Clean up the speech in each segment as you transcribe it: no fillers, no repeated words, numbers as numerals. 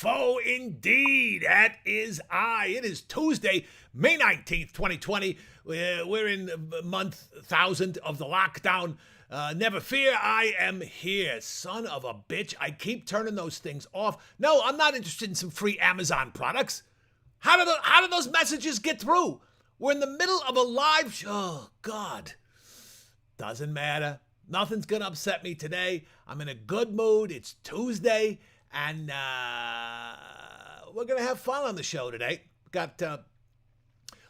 Boffo indeed. That is I. It is Tuesday, May 19th, 2020. We're in month 1000 of the lockdown. Never fear, I am here. Son of a bitch. I keep turning those things off. No, I'm not interested in some free Amazon products. How do those messages get through? We're in the middle of a live show. Oh, God. Doesn't matter. Nothing's going to upset me today. I'm in a good mood. It's Tuesday, and we're going to have fun on the show today. We've got a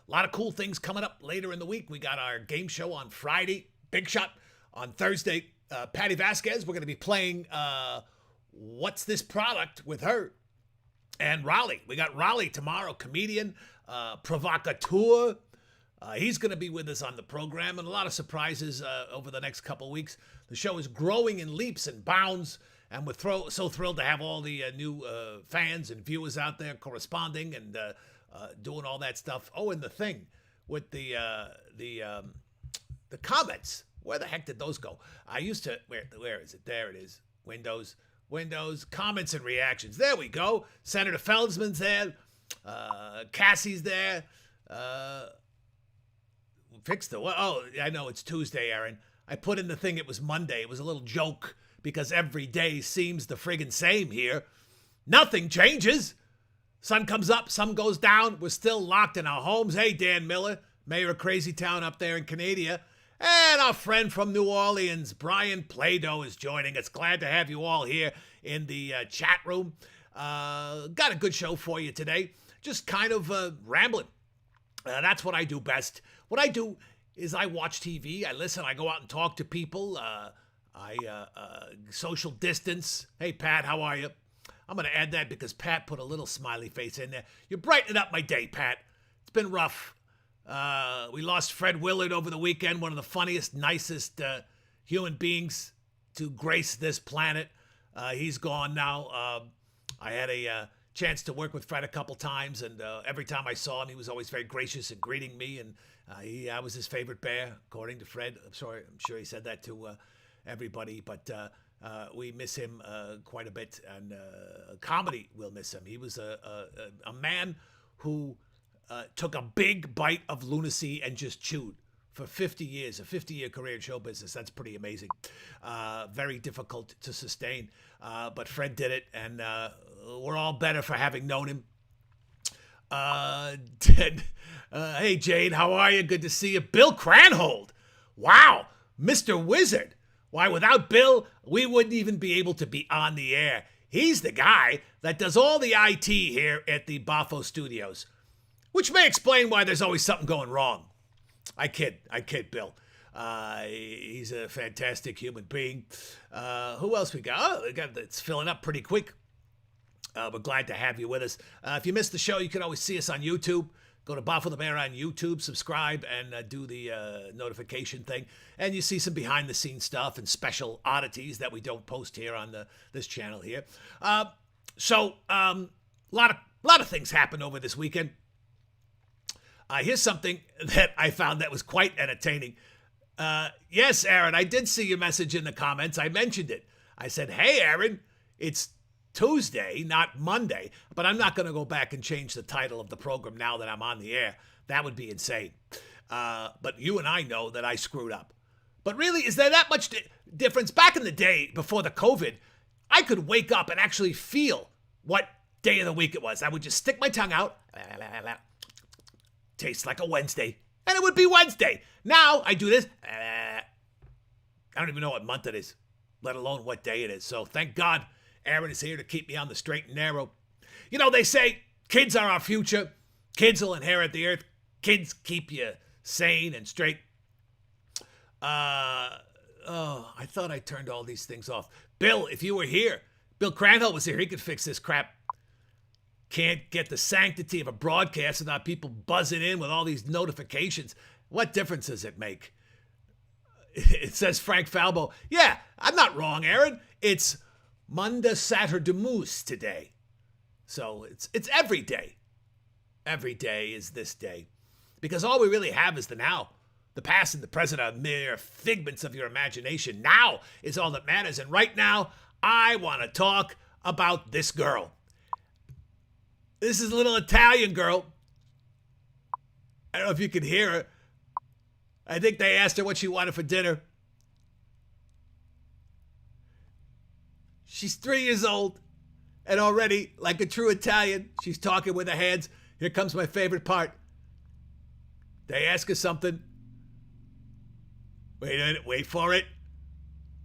lot of cool things coming up later in the week. We got our game show on Friday, Big Shot on Thursday. Patty Vasquez, we're going to be playing What's This Product with her. And Raleigh. We got Raleigh tomorrow, comedian, provocateur. He's going to be with us on the program, and a lot of surprises over the next couple weeks. The show is growing in leaps and bounds, and we're so thrilled to have all the new fans and viewers out there corresponding and doing all that stuff. Oh, and the thing with the comments. Where the heck did those go? I used to, where is it? There it is. Windows, comments and reactions. There we go. Senator Feldman's there. Cassie's there. Fix the what? Oh, I know it's Tuesday, Aaron. I put in the thing, it was Monday. It was a little joke because every day seems the friggin' same here. Nothing changes. Sun comes up, sun goes down. We're still locked in our homes. Hey, Dan Miller, mayor of Crazy Town up there in Canada. And our friend from New Orleans, Brian Plado, is joining us. Glad to have you all here in the chat room. Got a good show for you today. Just kind of rambling. That's what I do best. What I do is I watch TV, I listen, I go out and talk to people, I social distance. Hey, Pat, how are you? I'm going to add that because Pat put a little smiley face in there. You're brightening up my day, Pat. It's been rough. We lost Fred Willard over the weekend, one of the funniest, nicest human beings to grace this planet. He's gone now. I had a chance to work with Fred a couple times, and every time I saw him, he was always very gracious in greeting me, and I was his favorite bear, according to Fred. I'm sure he said that to everybody, but we miss him quite a bit, and comedy will miss him. He was a man who took a big bite of lunacy and just chewed for 50 years, a 50-year career in show business. That's pretty amazing. Very difficult to sustain, but Fred did it, and we're all better for having known him. Hey, Jade, how are you? Good to see you. Bill Cranhold. Wow, Mr. Wizard. Why, without Bill, we wouldn't even be able to be on the air. He's the guy that does all the IT here at the Boffo Studios, which may explain why there's always something going wrong. I kid, Bill. He's a fantastic human being. Who else we got? Oh, it's filling up pretty quick. We're glad to have you with us. If you missed the show, you can always see us on YouTube. Go to Boffo the Bear on YouTube, subscribe, and do the notification thing. And you see some behind-the-scenes stuff and special oddities that we don't post here on this channel here. So, lot of things happened over this weekend. Here's something that I found that was quite entertaining. Yes, Aaron, I did see your message in the comments. I mentioned it. I said, hey, Aaron, it's Tuesday, not Monday, but I'm not going to go back and change the title of the program now that I'm on the air. That would be insane. But you and I know that I screwed up. But really, is there that much difference? Back in the day, before the COVID, I could wake up and actually feel what day of the week it was. I would just stick my tongue out. Tastes like a Wednesday. And it would be Wednesday. Now I do this. I don't even know what month it is, let alone what day it is. So thank God Aaron is here to keep me on the straight and narrow. You know, they say kids are our future. Kids will inherit the earth. Kids keep you sane and straight. I thought I turned all these things off. Bill, if you were here, Bill Cranhill was here. He could fix this crap. Can't get the sanctity of a broadcast without people buzzing in with all these notifications. What difference does it make? It says Frank Falbo. Yeah, I'm not wrong, Aaron. It's Monday, Saturday Moose today. So it's every day. Every day is this day. Because all we really have is the now. The past and the present are mere figments of your imagination. Now is all that matters. And right now, I want to talk about this girl. This is a little Italian girl. I don't know if you can hear her. I think they asked her what she wanted for dinner. She's 3 years old, and already, like a true Italian, she's talking with her hands. Here comes my favorite part. They ask her something. Wait a minute, wait for it.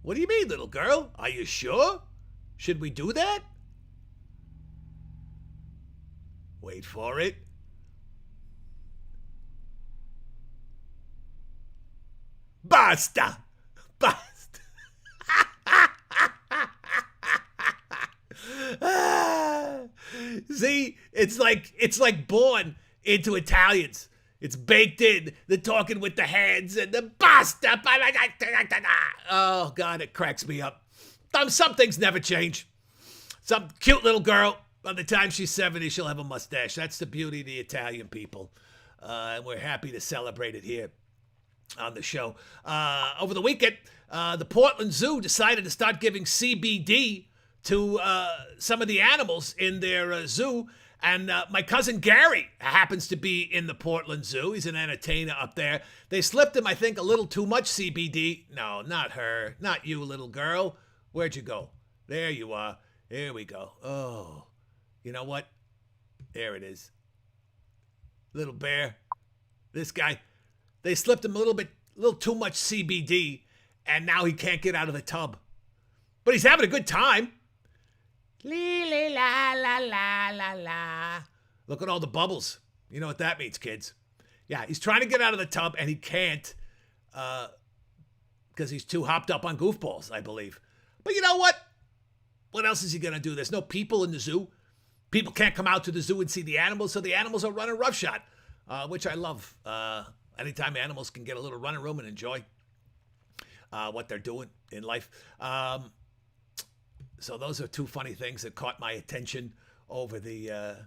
What do you mean, little girl? Are you sure? Should we do that? Wait for it. Basta! Basta! See, it's like born into Italians. It's baked in. They're talking with the hands and the basta. Oh, God, it cracks me up. Some things never change. Some cute little girl, by the time she's 70, she'll have a mustache. That's the beauty of the Italian people. And we're happy to celebrate it here on the show. Over the weekend, the Portland Zoo decided to start giving CBD to some of the animals in their zoo. And my cousin Gary happens to be in the Portland Zoo. He's an entertainer up there. They slipped him, I think, a little too much CBD. No, not her. Not you, little girl. Where'd you go? There you are. Here we go. Oh, you know what? There it is. Little bear. This guy. They slipped him a little too much CBD, and now he can't get out of the tub. But he's having a good time. Lee, la, la, la, la, la. Look at all the bubbles. You know what that means, kids. Yeah, he's trying to get out of the tub, and he can't because he's too hopped up on goofballs, I believe. But you know what? What else is he going to do? There's no people in the zoo. People can't come out to the zoo and see the animals, so the animals are running roughshod, which I love. Anytime animals can get a little running room and enjoy what they're doing in life. So those are two funny things that caught my attention over the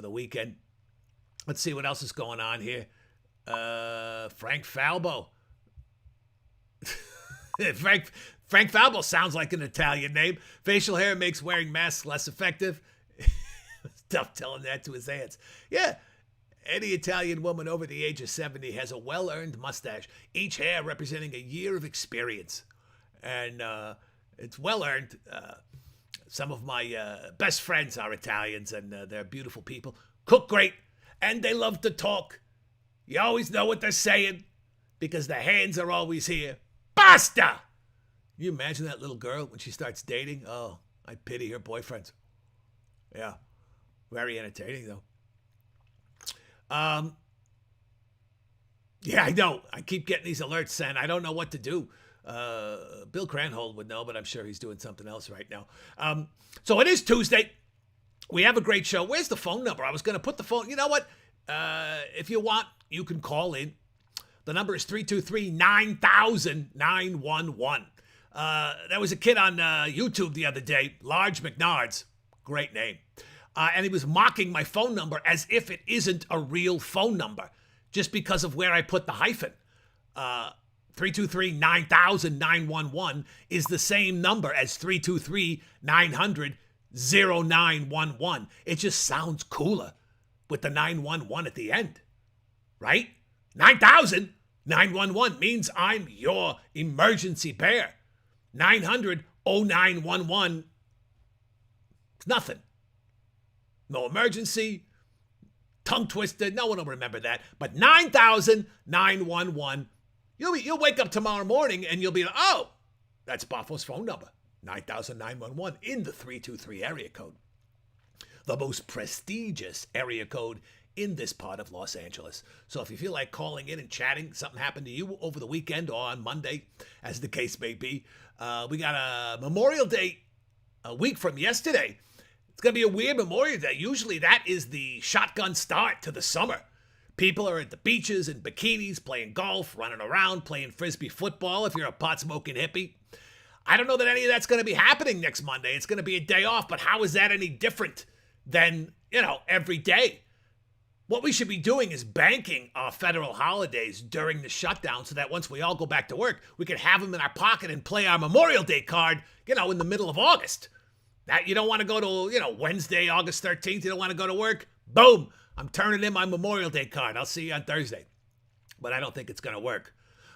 weekend. Let's see what else is going on here. Frank Falbo. Frank Falbo sounds like an Italian name. Facial hair makes wearing masks less effective. It's tough telling that to his aunts. Yeah. Any Italian woman over the age of 70 has a well-earned mustache, each hair representing a year of experience. And it's well-earned. Some of my best friends are Italians, and they're beautiful people. Cook great, and they love to talk. You always know what they're saying because the hands are always here. Basta! Can you imagine that little girl when she starts dating? Oh, I pity her boyfriends. Yeah, very entertaining, though. Yeah, I know. I keep getting these alerts sent. I don't know what to do. Bill Cranhold would know, but I'm sure he's doing something else right now. So it is Tuesday. We have a great show. Where's the phone number? I was going to put the phone. You know what? If you want, you can call in. The number is 323-9000-911. There was a kid on YouTube the other day, Large McNards. Great name. And he was mocking my phone number as if it isn't a real phone number, just because of where I put the hyphen. 323-9000-911 is the same number as 323-900-0911. It just sounds cooler with the 911 at the end, right? 9,000-911 means I'm your emergency bear. 900-0911, it's nothing. No emergency, tongue twisted. No one will remember that. But 9,000-911, you'll wake up tomorrow morning and you'll be like, oh, that's Boffo's phone number. 9,000-911 in the 323 area code. The most prestigious area code in this part of Los Angeles. So if you feel like calling in and chatting, something happened to you over the weekend or on Monday, as the case may be, we got a Memorial Day a week from yesterday. It's going to be a weird Memorial Day. Usually that is the shotgun start to the summer. People are at the beaches in bikinis, playing golf, running around, playing frisbee football if you're a pot-smoking hippie. I don't know that any of that's going to be happening next Monday. It's going to be a day off, but how is that any different than, every day? What we should be doing is banking our federal holidays during the shutdown so that once we all go back to work, we can have them in our pocket and play our Memorial Day card, in the middle of August. That you don't want to go to, Wednesday, August 13th, you don't want to go to work? Boom! I'm turning in my Memorial Day card. I'll see you on Thursday. But I don't think it's going to work.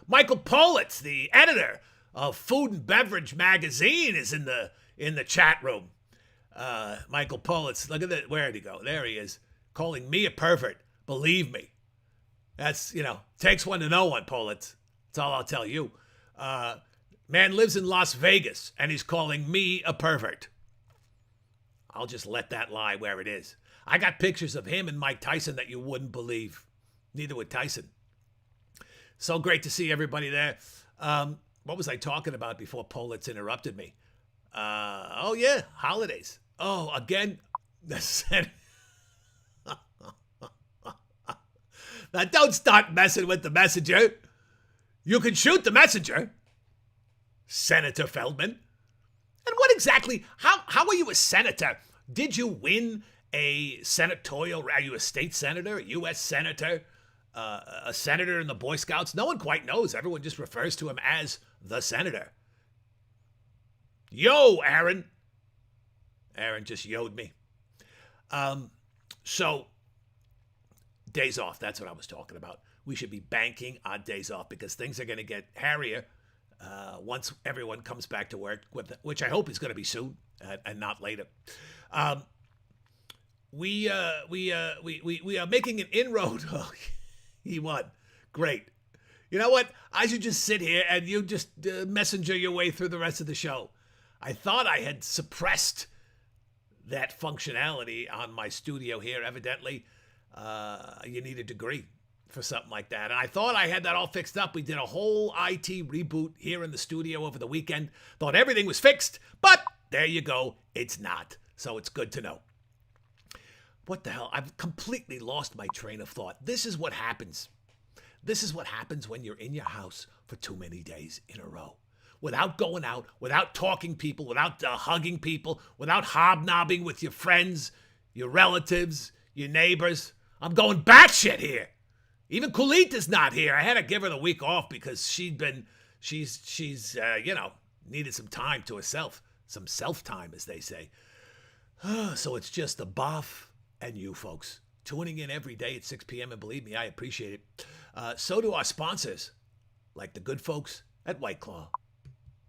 Michael Politz, the editor of Food and Beverage Magazine, is in the chat room. Michael Politz, look at that. Where did he go? There he is, calling me a pervert. Believe me. That's, takes one to know one, Politz. That's all I'll tell you. Man lives in Las Vegas, and he's calling me a pervert. I'll just let that lie where it is. I got pictures of him and Mike Tyson that you wouldn't believe. Neither would Tyson. So great to see everybody there. What was I talking about before Politz interrupted me? Oh, yeah, holidays. Oh, again. Now, don't start messing with the messenger. You can shoot the messenger, Senator Feldman. And what exactly, how are you a senator? Did you win a senatorial, are you a state senator, a U.S. senator, a senator in the Boy Scouts? No one quite knows. Everyone just refers to him as the senator. Yo, Aaron. Aaron just yo'd me. So, days off, that's what I was talking about. We should be banking on days off because things are going to get hairier once everyone comes back to work, which I hope is going to be soon and not later. We are making an inroad. Oh, he won. Great. You know what? I should just sit here and you just messenger your way through the rest of the show. I thought I had suppressed that functionality on my studio here. Evidently, you need a degree for something like that. And I thought I had that all fixed up. We did a whole IT reboot here in the studio over the weekend. Thought everything was fixed, but there you go. It's not. So it's good to know. What the hell? I've completely lost my train of thought. This is what happens. This is what happens when you're in your house for too many days in a row. Without going out, without talking people, without hugging people, without hobnobbing with your friends, your relatives, your neighbors. I'm going batshit here. Even Kulita's not here. I had to give her the week off because she's needed some time to herself. Some self-time, as they say. So it's just the Boff and you folks tuning in every day at 6 p.m. And believe me, I appreciate it. So do our sponsors, like the good folks at White Claw.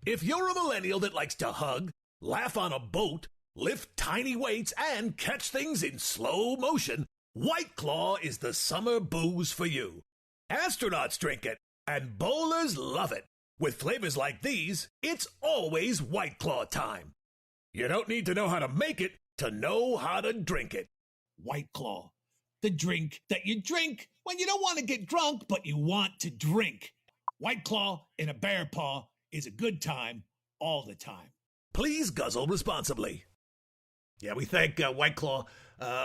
If you're a millennial that likes to hug, laugh on a boat, lift tiny weights, and catch things in slow motion, White Claw is the summer booze for you. Astronauts drink it, and bowlers love it. With flavors like these, it's always White Claw time. You don't need to know how to make it to know how to drink it. White Claw, the drink that you drink when you don't want to get drunk, but you want to drink. White Claw in a bear paw is a good time all the time. Please guzzle responsibly. Yeah, we thank White Claw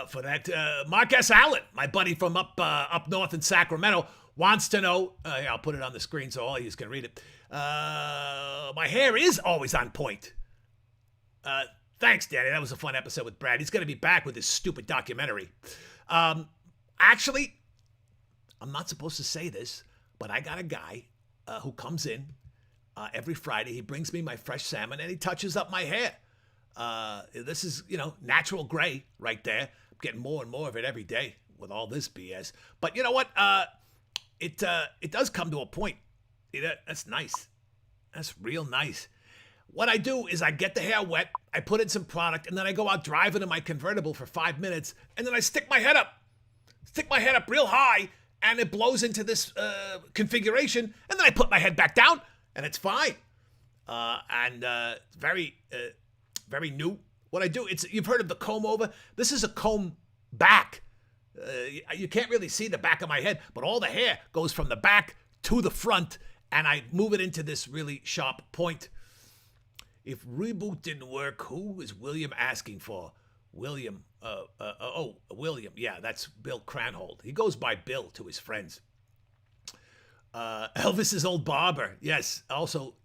for that. Mark S. Allen, my buddy from up north in Sacramento, wants to know, I'll put it on the screen so all of you can read it. My hair is always on point. Thanks, Danny. That was a fun episode with Brad. He's going to be back with his stupid documentary. Actually, I'm not supposed to say this, but I got a guy who comes in every Friday. He brings me my fresh salmon and he touches up my hair. This is, natural gray right there. I'm getting more and more of it every day with all this BS. But you know what? It does come to a point. That's nice. That's real nice. What I do is I get the hair wet, I put in some product, and then I go out driving in my convertible for 5 minutes, and then I stick my head up real high, and it blows into this configuration, and then I put my head back down, and it's fine. Very new. What I do, you've heard of the comb over? This is a comb back. You can't really see the back of my head, but all the hair goes from the back to the front, and I move it into this really sharp point. If reboot didn't work, who is William asking for? William. William. Yeah, that's Bill Cranhold. He goes by Bill to his friends. Elvis's old barber. Yes, also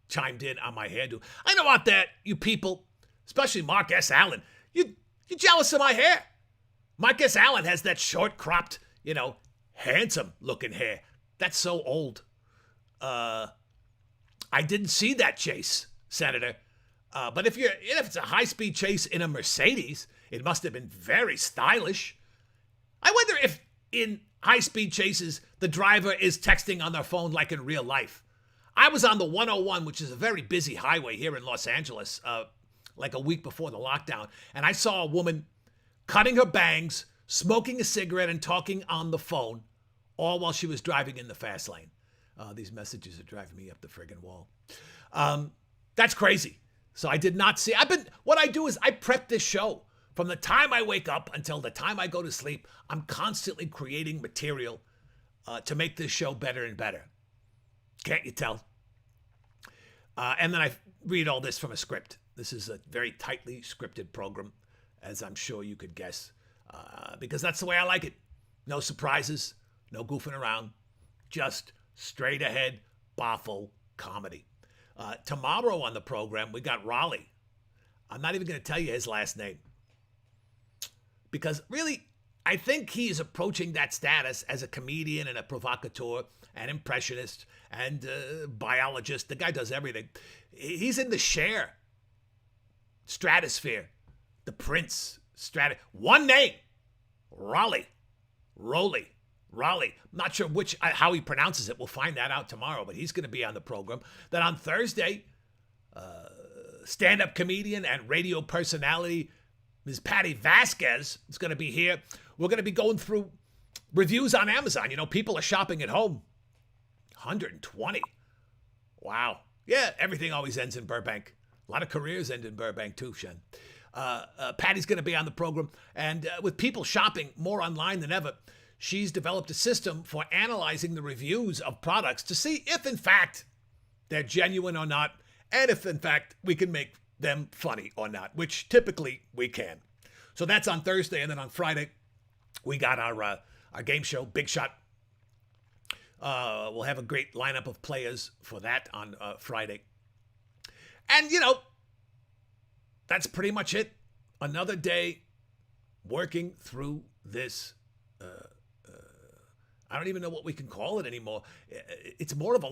chimed in on my hairdo. I know out there, you people, especially Mark S. Allen, you're jealous of my hair. Mark S. Allen has that short cropped, handsome looking hair. That's so old. I didn't see that, Chase, Senator. But if it's a high-speed chase in a Mercedes, it must have been very stylish. I wonder if in high-speed chases, the driver is texting on their phone like in real life. I was on the 101, which is a very busy highway here in Los Angeles, like a week before the lockdown, and I saw a woman cutting her bangs, smoking a cigarette, and talking on the phone, all while she was driving in the fast lane. These messages are driving me up the friggin' wall. That's crazy. So I did not see. What I do is I prep this show. From the time I wake up until the time I go to sleep, I'm constantly creating material to make this show better and better. Can't you tell? And then I read all this from a script. This is a very tightly scripted program, as I'm sure you could guess, because that's the way I like it. No surprises, no goofing around, just straight ahead Boffo comedy. Tomorrow on the program, we got Raleigh. I'm not even going to tell you his last name, because really, I think he is approaching that status as a comedian and a provocateur, an impressionist, and biologist. The guy does everything. He's in the Cher stratosphere, the Prince one name, Raleigh. I'm not sure how he pronounces it. We'll find that out tomorrow, but he's going to be on the program. Then on Thursday, stand-up comedian and radio personality Ms. Patty Vasquez is going to be here. We're going to be going through reviews on Amazon. You know, people are shopping at home. 120. Wow. Yeah, everything always ends in Burbank. A lot of careers end in Burbank too, Shen. Patty's going to be on the program. And with people shopping more online than ever, she's developed a system for analyzing the reviews of products to see if, in fact, they're genuine or not, and if, in fact, we can make them funny or not, which typically we can. So that's on Thursday, and then on Friday, we got our game show, Big Shot. We'll have a great lineup of players for that on Friday. And, you know, that's pretty much it. Another day working through this. I don't even know what we can call it anymore. It's more of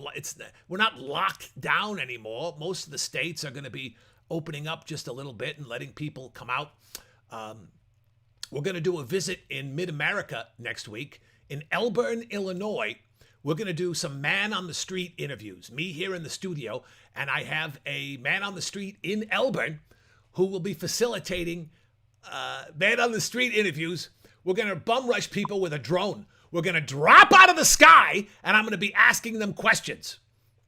we're not locked down anymore. Most of the states are going to be opening up just a little bit and letting people come out. We're going to do a visit in Mid-America next week. In Elburn, Illinois, we're going to do some man-on-the-street interviews. Me here in the studio, and I have a man-on-the-street in Elburn who will be facilitating man-on-the-street interviews. We're going to bum rush people with a drone. We're going to drop out of the sky, and I'm going to be asking them questions.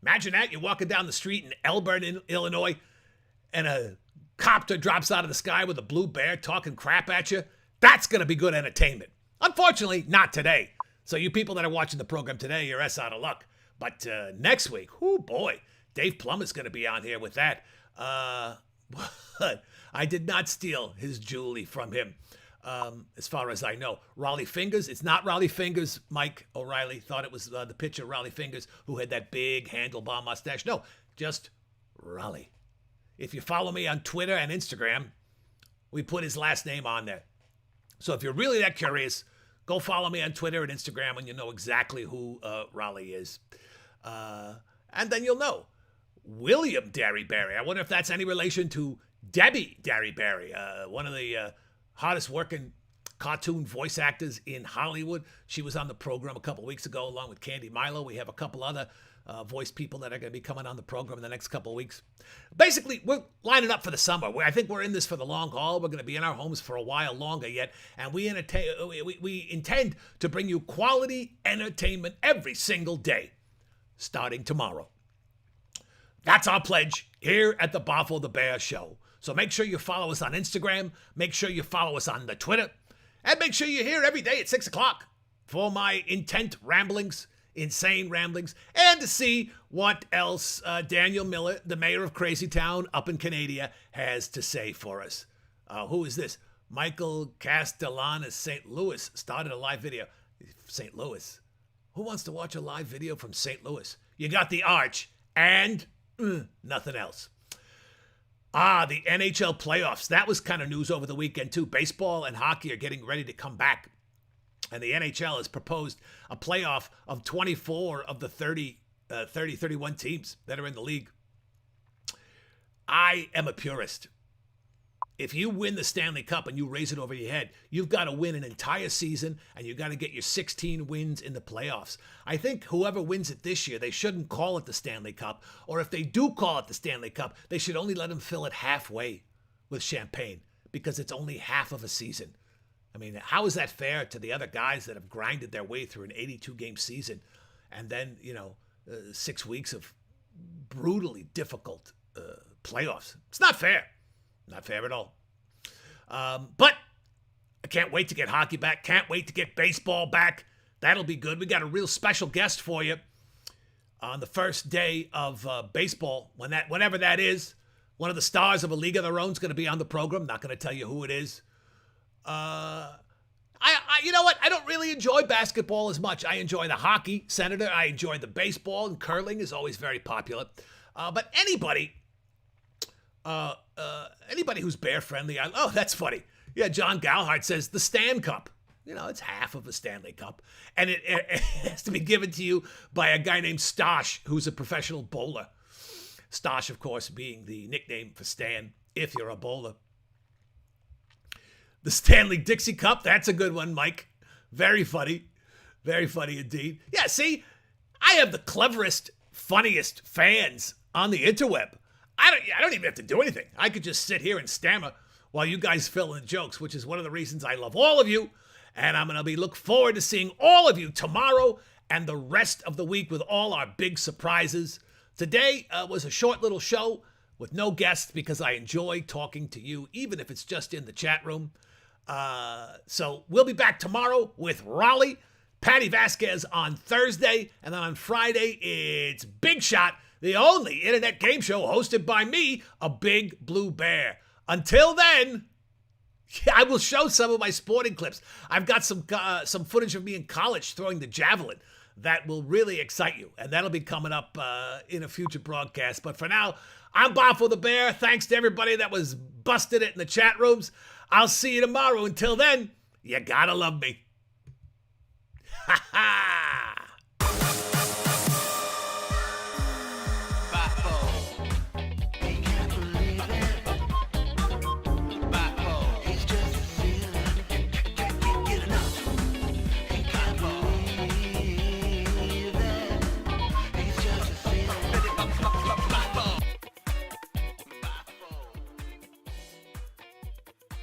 Imagine that. You're walking down the street in Elburn, Illinois, and a copter drops out of the sky with a blue bear talking crap at you. That's going to be good entertainment. Unfortunately, not today. So you people that are watching the program today, you're out of luck. But next week, oh boy, Dave Plum is going to be on here with that. But I did not steal his Julie from him, as far as I know. Raleigh Fingers, it's not Raleigh Fingers. Mike O'Reilly thought it was the pitcher Raleigh Fingers who had that big handlebar mustache. No, just Raleigh. If you follow me on Twitter and Instagram, we put his last name on there. So if you're really that curious, go follow me on Twitter and Instagram and you'll know exactly who Raleigh is. And then you'll know William Derryberry. I wonder if that's any relation to Debbie Derryberry, one of the hottest working cartoon voice actors in Hollywood. She was on the program a couple weeks ago along with Candy Milo. We have a couple other voice people that are going to be coming on the program in the next couple of weeks. Basically, we're lining up for the summer. I think we're in this for the long haul. We're going to be in our homes for a while longer yet, and we intend to bring you quality entertainment every single day, starting tomorrow. That's our pledge here at the Boffo the Bear Show. So make sure you follow us on Instagram, make sure you follow us on the Twitter, and make sure you're here every day at 6 o'clock for my insane ramblings, and to see what else Daniel Miller, the mayor of Crazy Town up in Canada, has to say for us. Who is this? Michael Castellanos, St. Louis, started a live video. St. Louis? Who wants to watch a live video from St. Louis? You got the Arch and nothing else. The NHL playoffs. That was kind of news over the weekend, too. Baseball and hockey are getting ready to come back. And the NHL has proposed a playoff of 24 of the 31 teams that are in the league. I am a purist. If you win the Stanley Cup and you raise it over your head, you've got to win an entire season and you've got to get your 16 wins in the playoffs. I think whoever wins it this year, they shouldn't call it the Stanley Cup. Or if they do call it the Stanley Cup, they should only let them fill it halfway with champagne because it's only half of a season. I mean, how is that fair to the other guys that have grinded their way through an 82-game season and then, 6 weeks of brutally difficult playoffs? It's not fair. Not fair at all. But I can't wait to get hockey back. Can't wait to get baseball back. That'll be good. We got a real special guest for you on the first day of baseball. Whenever that is, one of the stars of A League of Their Own is going to be on the program. Not going to tell you who it is. You know what? I don't really enjoy basketball as much. I enjoy the hockey, Senator. I enjoy the baseball, and curling is always very popular. But anybody who's bear friendly, oh, that's funny. Yeah, John Galhart says the Stan Cup. It's half of a Stanley Cup. And it has to be given to you by a guy named Stosh, who's a professional bowler. Stosh, of course, being the nickname for Stan, if you're a bowler. The Stanley Dixie Cup, that's a good one, Mike. Very funny. Very funny indeed. Yeah, see, I have the cleverest, funniest fans on the interweb. I don't even have to do anything. I could just sit here and stammer while you guys fill in jokes, which is one of the reasons I love all of you. And I'm going to look forward to seeing all of you tomorrow and the rest of the week with all our big surprises. Today was a short little show with no guests because I enjoy talking to you, even if it's just in the chat room. So we'll be back tomorrow with Raleigh, Patty Vasquez on Thursday, and then on Friday it's Big Shot, the only internet game show hosted by me, a Big Blue Bear. Until then, I will show some of my sporting clips. I've got some footage of me in college throwing the javelin that will really excite you, and that'll be coming up in a future broadcast. But for now, I'm Boffo the Bear. Thanks to everybody that was busting it in the chat rooms. I'll see you tomorrow. Until then, you gotta love me. Ha ha!